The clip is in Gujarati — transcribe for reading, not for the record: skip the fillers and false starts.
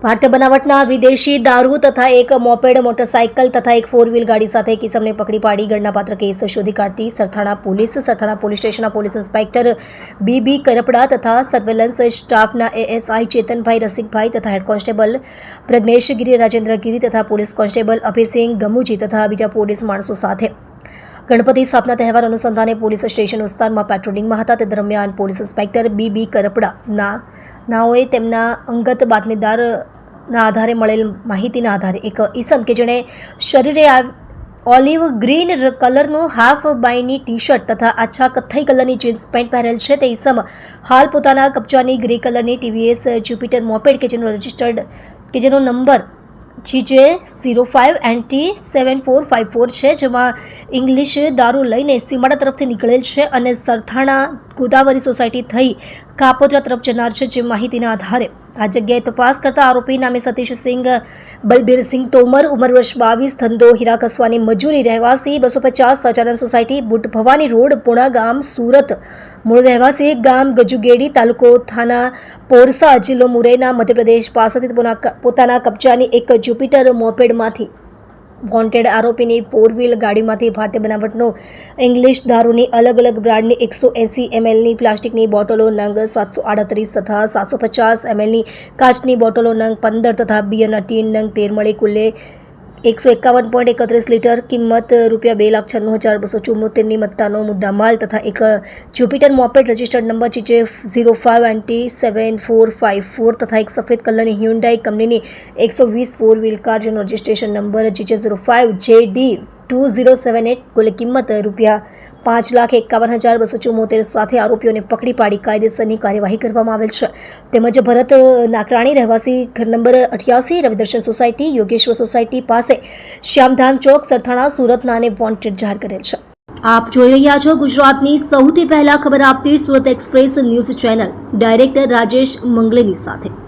ભારતીય બનાવટના વિદેશી દારૂ તથા એક મોપેડ મોટરસાઇકલ તથા એક 4 વ્હીલ ગાડી સાથે એક ઇસમને પકડી પાડી ગણનાપાત્ર કેસ શોધી કાઢતી સરથાણા પોલીસ સ્ટેશનના પોલીસ ઇન્સ્પેક્ટર બી કરપડા તથા સર્વેલન્સ સ્ટાફના એએસઆઈ ચેતનભાઈ રસિકભાઈ તથા હેડ કોન્સ્ટેબલ પ્રજ્ઞેશ ગિરી રાજેન્દ્ર ગિરી તથા પોલીસ કોન્સ્ટેબલ અભિસિંહ ગમુજી તથા બીજા પોલીસ માણસો સાથે ગણપતિ સ્થાપના તહેવાર અનુસંધાને પોલીસ સ્ટેશન વિસ્તારમાં પેટ્રોલિંગમાં હતા. તે દરમિયાન પોલીસ ઇન્સ્પેક્ટર બી કરપડા નાઓએ તેમના અંગત બાતમીદારના આધારે મળેલ માહિતીના આધારે એક ઈસમ કે જેણે શરીરે ઓલિવ ગ્રીન કલરનું હાફ બાયની ટી શર્ટ તથા આછા કથ્થઈ કલરની જીન્સ પેન્ટ પહેરેલ છે. તે ઈસમ હાલ પોતાના કબજાની ગ્રે કલરની ટીવીએસ જ્યુપિટર મોપેડ કે જેનો નંબર GJ05NT7454 છે, જેમાં ઇંગ્લિશ દારૂ લઈને સીમાડા તરફથી નીકળેલ છે અને સરથાણા ગોદાવરી સોસાયટી થઈ કાપોદ્રા તરફ જનાર છે. જે માહિતીના આધારે આ જગ્યાએ તપાસ કરતા આરોપી નામે સતીશસિંહ બલબીરસિંહ તોમર, ઉંમર વર્ષ 22, ધંધો હીરા કસવાની મજૂરી, રહેવાસી 250 Sahajanand society, boot Bhavani road, Puna ગામ, સુરત, મૂળ રહેવાસી ગામ ગજુગેડી, તાલુકો થાના પોરસા, જિલ્લો મુરૈના, મધ્યપ્રદેશ પાસેથી પોતાના કબજાની એક જ્યુપિટર મોપેડમાંથી વોન્ટેડ આરોપીની 4 વ્હીલ ગાડીમાંથી ભારતીય બનાવટનો ઇંગ્લિશ દારૂની અલગ અલગ બ્રાન્ડની 180 mlની પ્લાસ્ટિકની બોટલો નંગ 738 તથા 750 mlની કાચની બોટલો નંગ 15 તથા બિયરના ટીન નંગ 13 મળી કુલ્લે 151.31 લીટર કિંમત ₹2,96,274ની મત્તાનો મુદ્દામાલ તથા એક Jupiter moped registered number GJ05NT7454 તથા એક સફેદ કલરની હ્યુન્ડાઈ કંપનીની 120 4 વ્હીલ કાર જેનો રજિસ્ટ્રેશન નંબર GJ05JD2078 કુલ કિંમત ₹5,51,274 સાથે આરોપીઓને પકડી પાડી કાયદેસરની કાર્યવાહી કરવામાં આવેલ છે. તેમજ ભરત નાકરાણી, રહેવાસી ઘર નંબર 88, રવિદર્શન સોસાયટી, યોગેશ્વર સોસાયટી પાસે શ્યામધામ ચોક, સરથાણા, સુરતના અને વોન્ટેડ જાહેર કરેલ છે. આપ જોઈ રહ્યા છો ગુજરાતની સૌથી પહેલા ખબર આપતી Surat Express News channel director Rajesh Manglani સાથે.